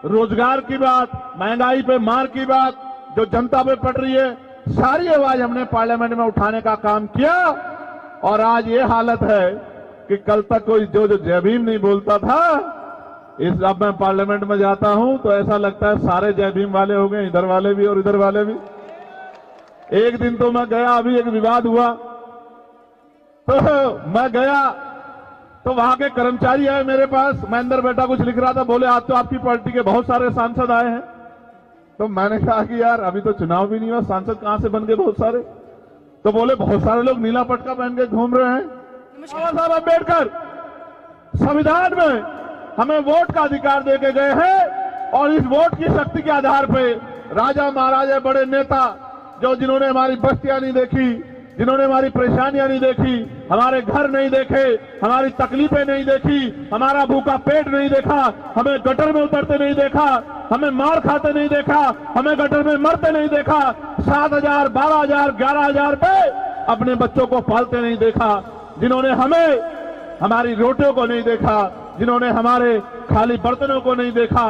रोजगार की बात, महंगाई पे मार की बात जो जनता पे पड़ रही है, सारी आवाज हमने पार्लियामेंट में उठाने का काम किया। और आज ये हालत है कि कल तक कोई जो जय भीम नहीं बोलता था, अब मैं पार्लियामेंट में जाता हूं तो ऐसा लगता है सारे जय भीम वाले हो गए, इधर वाले भी और इधर वाले भी। एक दिन तो मैं गया, अभी एक विवाद हुआ तो मैं गया तो वहां के कर्मचारी आए मेरे पास, मैं अंदर बैठा कुछ लिख रहा था, बोले आज तो आपकी पार्टी के बहुत सारे सांसद आए हैं। तो मैंने कहा कि यार अभी तो चुनाव भी नहीं हुआ, सांसद कहां से बन गए बहुत सारे? तो बोले बहुत सारे लोग नीला पटका पहन के घूम रहे हैं। बाबा साहब अम्बेडकर संविधान में हमें वोट का अधिकार देके गए हैं और इस वोट की शक्ति के आधार पे राजा महाराजा बड़े नेता जो जिन्होंने हमारी बस्तियां नहीं देखी, जिन्होंने हमारी परेशानियां नहीं देखी, हमारे घर नहीं देखे, हमारी तकलीफें नहीं देखी, हमारा भूखा पेट नहीं देखा, हमें गटर में उतरते नहीं देखा, हमें मार खाते नहीं देखा, हमें गटर में मरते नहीं देखा, 7,000, 12,000, 11,000 पे अपने बच्चों को पालते नहीं देखा, जिन्होंने हमें हमारी रोटियों को नहीं देखा, जिन्होंने हमारे खाली बर्तनों को नहीं देखा,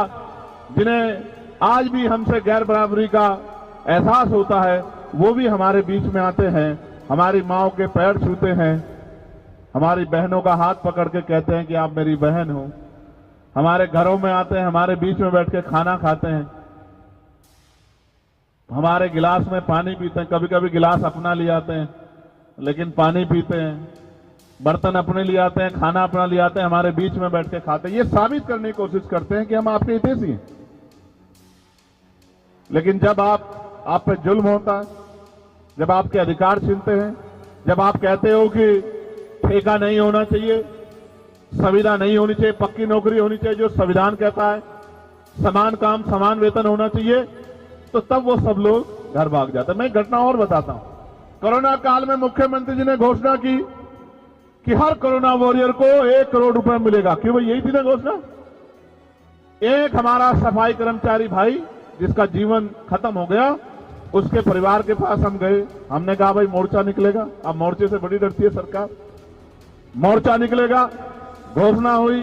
जिन्हें आज भी हमसे गैर बराबरी का एहसास होता है, वो भी हमारे बीच में आते हैं, हमारी माओ के पैर छूते हैं, हमारी बहनों का हाथ पकड़ के कहते हैं कि आप मेरी बहन हो, हमारे घरों में आते हैं, हमारे बीच में बैठ के खाना खाते हैं, हमारे गिलास में पानी पीते हैं, कभी कभी गिलास अपना ले आते हैं लेकिन पानी पीते हैं, बर्तन अपने लिए आते हैं, खाना अपना ले आते हैं, हमारे बीच में बैठ के खाते हैं। ये साबित करने की कोशिश करते हैं कि हम आपके हितैषी हैं। लेकिन जब आप पे जुल्म होता है, जब आपके अधिकार छीनते हैं, जब आप कहते हो कि ठेका नहीं होना चाहिए, संविदा नहीं होनी चाहिए, पक्की नौकरी होनी चाहिए जो संविधान कहता है, समान काम समान वेतन होना चाहिए, तो तब वो सब लोग घर भाग जाते हैं। मैं घटना और बताता हूं। कोरोना काल में मुख्यमंत्री जी ने घोषणा की कि हर कोरोना वॉरियर को 1 करोड़ रुपए मिलेगा। क्यों भाई, यही थी ना घोषणा? एक हमारा सफाई कर्मचारी भाई जिसका जीवन खत्म हो गया, उसके परिवार के पास हम गए, हमने कहा भाई मोर्चा निकलेगा। अब मोर्चे से बड़ी डरती है सरकार, मोर्चा निकलेगा। घोषणा हुई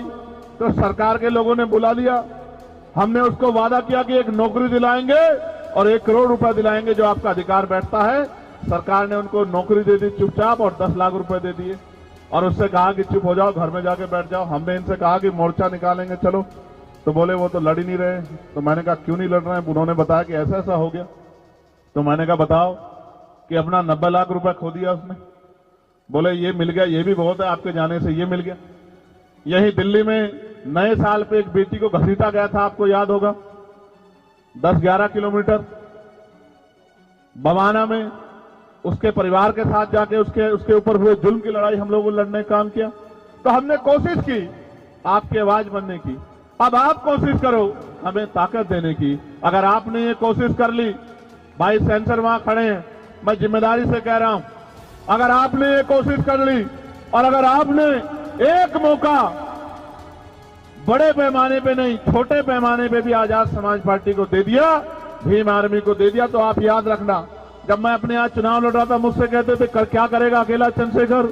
तो सरकार के लोगों ने बुला लिया, हमने उसको वादा किया कि एक नौकरी दिलाएंगे और 1 करोड़ रुपए दिलाएंगे जो आपका अधिकार बैठता है। सरकार ने उनको नौकरी दे दी चुपचाप और 10 लाख रुपए दे दिए और उससे कहा कि चुप हो जाओ, घर में जाके बैठ जाओ। हमने इनसे कहा कि मोर्चा निकालेंगे चलो, तो बोले वो तो लड़ ही नहीं रहे। तो मैंने कहा क्यों नहीं लड़ रहे हैं? उन्होंने बताया कि ऐसा ऐसा हो गया। तो मैंने कहा बताओ कि अपना 90 लाख रुपए खो दिया उसने। बोले ये मिल गया, ये भी बहुत है, आपके जाने से ये मिल गया। यही दिल्ली में नए साल पे एक बेटी को घसीटा गया था, आपको याद होगा, 10-11 किलोमीटर बवाना में उसके परिवार के साथ जाके उसके ऊपर हुए जुल्म की लड़ाई हम लोगों ने लड़ने का काम किया। तो हमने कोशिश की आपकी आवाज बनने की। अब आप कोशिश करो हमें ताकत देने की। अगर आपने ये कोशिश कर ली, भाई सेंसर वहां खड़े हैं, मैं जिम्मेदारी से कह रहा हूं, अगर आपने ये कोशिश कर ली और अगर आपने एक मौका बड़े पैमाने पे नहीं छोटे पैमाने पे भी आजाद समाज पार्टी को दे दिया, भीम आर्मी को दे दिया, तो आप याद रखना, जब मैं अपने यहाँ चुनाव लड़ रहा था मुझसे कहते थे क्या करेगा अकेला चंद्रशेखर?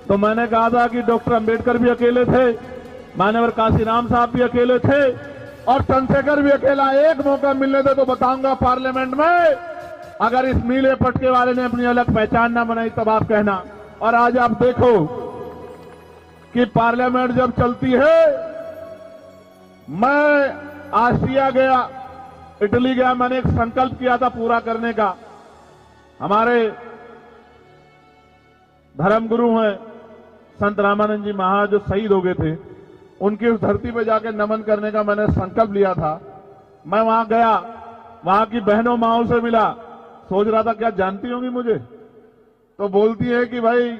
तो मैंने कहा था कि डॉक्टर अंबेडकर भी अकेले थे, मानवर काशीराम साहब भी अकेले थे और चंद्रशेखर भी अकेला। एक मौका मिलने दे तो बताऊंगा पार्लियामेंट में, अगर इस नीले पटके वाले ने अपनी अलग पहचान ना बनाई तब आप कहना। और आज आप देखो कि पार्लियामेंट जब चलती है, मैं आस्ट्रिया गया, इटली गया, मैंने एक संकल्प किया था पूरा करने का। हमारे धर्मगुरु हैं संत रामानंद जी महाराज जो शहीद हो गए थे, उनकी उस धरती पे जाके नमन करने का मैंने संकल्प लिया था। मैं वहां गया, वहां की बहनों माओं से मिला, सोच रहा था क्या जानती होंगी मुझे, तो बोलती है कि भाई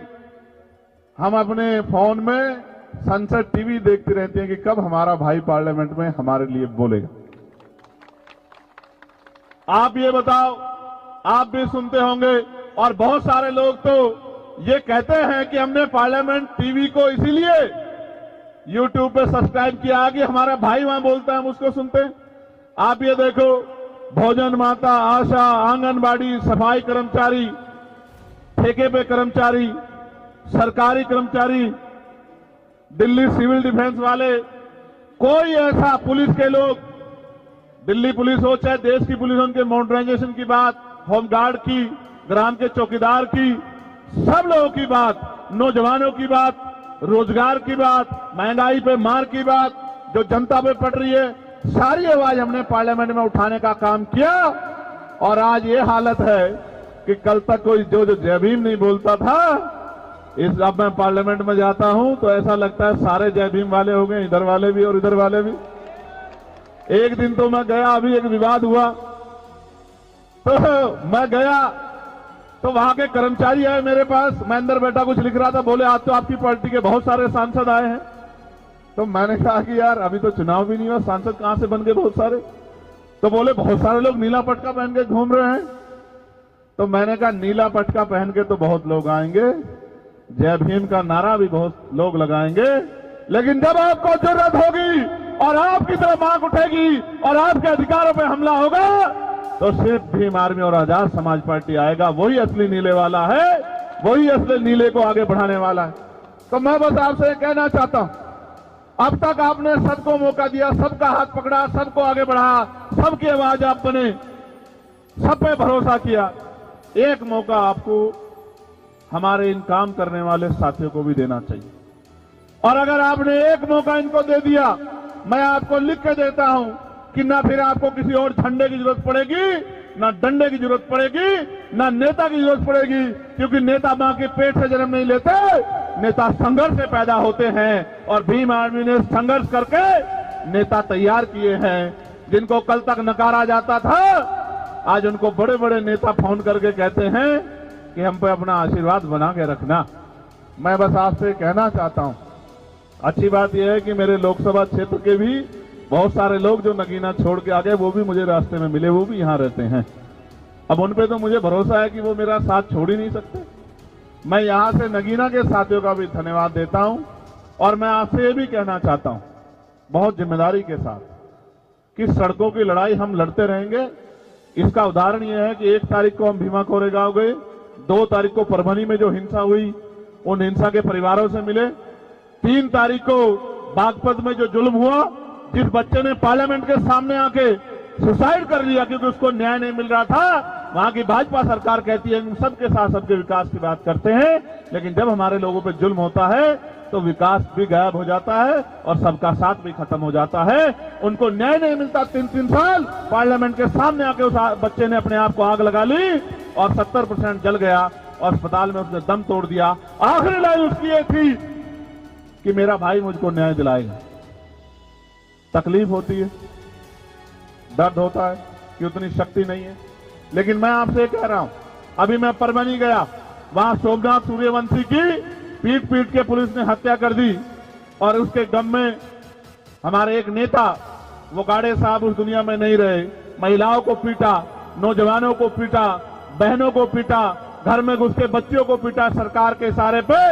हम अपने फोन में सनसेट टीवी देखती रहती हैं कि कब हमारा भाई पार्लियामेंट में हमारे लिए बोलेगा। आप ये बताओ, आप भी सुनते होंगे और बहुत सारे लोग तो ये कहते हैं कि हमने पार्लियामेंट टीवी को इसीलिए यूट्यूब पे सब्सक्राइब किया कि हमारा भाई वहां बोलता है हम उसको सुनते हैं। आप ये देखो, भोजन माता, आशा, आंगनबाड़ी, सफाई कर्मचारी, ठेके पे कर्मचारी, सरकारी कर्मचारी, दिल्ली सिविल डिफेंस वाले, कोई ऐसा, पुलिस के लोग, दिल्ली पुलिस हो चाहे देश की पुलिस, उनके मॉडर्नाइजेशन की बात, होमगार्ड की, ग्राम के चौकीदार की, सब लोगों की बात, नौजवानों की बात, रोजगार की बात, महंगाई पे मार की बात, जो जनता पे पड़ रही है, सारी आवाज हमने पार्लियामेंट में उठाने का काम किया। और आज ये हालत है कि कल तक कोई जो जय भीम नहीं बोलता था, अब मैं पार्लियामेंट में जाता हूं तो ऐसा लगता है सारे जय भीम वाले हो गए, इधर वाले भी और इधर वाले भी। एक दिन तो मैं गया, अभी एक विवाद हुआ तो मैं गया तो वहां के कर्मचारी आए मेरे पास, मैं अंदर बैठा कुछ लिख रहा था, बोले आज तो आपकी पार्टी के बहुत सारे सांसद आए हैं। तो मैंने कहा कि यार अभी तो चुनाव भी नहीं हुआ, सांसद कहां से बन गए बहुत सारे? तो बोले बहुत सारे लोग नीला पटका पहन के घूम रहे हैं। तो मैंने कहा नीला पटका पहन के तो बहुत लोग आएंगे, जय भीम का नारा भी बहुत लोग लगाएंगे, लेकिन जब आपको जरूरत होगी और आपकी तरफ आंख उठेगी और आपके अधिकारों पे हमला होगा तो सिर्फ भीम आर्मी और आजाद समाज पार्टी आएगा। वही असली नीले वाला है, वही असली नीले को आगे बढ़ाने वाला है। तो मैं बस आपसे कहना चाहता हूं, अब तक आपने सबको मौका दिया, सबका हाथ पकड़ा, सबको आगे बढ़ाया, सबकी आवाज आप बने, सब पे भरोसा किया। एक मौका आपको हमारे इन काम करने वाले साथियों को भी देना चाहिए। और अगर आपने एक मौका इनको दे दिया, मैं आपको लिख के देता हूं कि ना फिर आपको किसी और झंडे की जरूरत पड़ेगी, ना डंडे की जरूरत पड़ेगी, ना नेता की जरूरत पड़ेगी, क्योंकि नेता मां के पेट से जन्म नहीं लेते, नेता संघर्ष से पैदा होते हैं। और भीम आर्मी ने संघर्ष करके नेता तैयार किए हैं, जिनको कल तक नकारा जाता था, आज उनको बड़े बड़े नेता फोन करके कहते हैं कि हम पे अपना आशीर्वाद बना के रखना। मैं बस आपसे कहना चाहता हूं, अच्छी बात यह है कि मेरे लोकसभा क्षेत्र के भी बहुत सारे लोग जो नगीना छोड़ के आ गए, वो भी मुझे रास्ते में मिले, वो भी यहां रहते हैं। अब उन पे तो मुझे भरोसा है कि वो मेरा साथ छोड़ ही नहीं सकते। मैं यहां से नगीना के साथियों का भी धन्यवाद देता हूं और मैं आपसे ये भी कहना चाहता हूं बहुत जिम्मेदारी के साथ कि सड़कों की लड़ाई हम लड़ते रहेंगे। इसका उदाहरण यह है कि 1 तारीख को हम भीमा कोरेगांव गए, 2 तारीख को परभनी में जो हिंसा हुई उन हिंसा के परिवारों से मिले, 3 तारीख को बागपत में जो जुल्म हुआ, जिस बच्चे ने पार्लियामेंट के सामने आके सुसाइड कर लिया क्योंकि उसको न्याय नहीं मिल रहा था, वहां की भाजपा सरकार कहती है सबके साथ सबके विकास की बात करते हैं, लेकिन जब हमारे लोगों पे जुल्म होता है तो विकास भी गायब हो जाता है और सबका साथ भी खत्म हो जाता है। उनको न्याय नहीं मिलता। 3-3 साल पार्लियामेंट के सामने आके उस बच्चे ने अपने आप को आग लगा ली और 70% जल गया और अस्पताल में उसने दम तोड़ दिया। आखिरी लाइन उसकी ये थी कि मेरा भाई मुझको न्याय दिलाएगा। तकलीफ होती है, दर्द होता है कि उतनी शक्ति नहीं है, लेकिन मैं आपसे कह रहा हूं, अभी मैं परभनी गया, वहां सोमनाथ सूर्यवंशी की पीट पीट के पुलिस ने हत्या कर दी और उसके गम में हमारे एक नेता, वो गाड़े साहब उस दुनिया में नहीं रहे, महिलाओं को पीटा, नौजवानों को पीटा, बहनों को पीटा, घर में घुस के बच्चियों को पीटा सरकार के इशारे पे।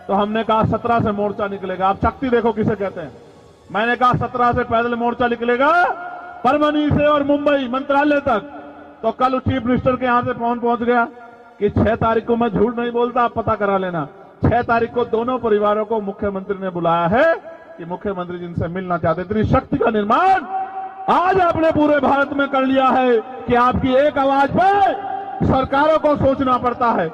तो हमने कहा 17 से मोर्चा निकलेगा। आप शक्ति देखो किसे कहते हैं। मैंने कहा 17 से पैदल मोर्चा निकलेगा परभनी से और मुंबई मंत्रालय तक। तो कल चीफ मिनिस्टर के यहां से फोन पहुंच गया कि 6 तारीख को, मैं झूठ नहीं बोलता, आप पता करा लेना, 6 तारीख को दोनों परिवारों को मुख्यमंत्री ने बुलाया है कि मुख्यमंत्री जिनसे मिलना चाहते। इतनी शक्ति का निर्माण आज आपने पूरे भारत में कर लिया है कि आपकी एक आवाज पर सरकारों को सोचना पड़ता है।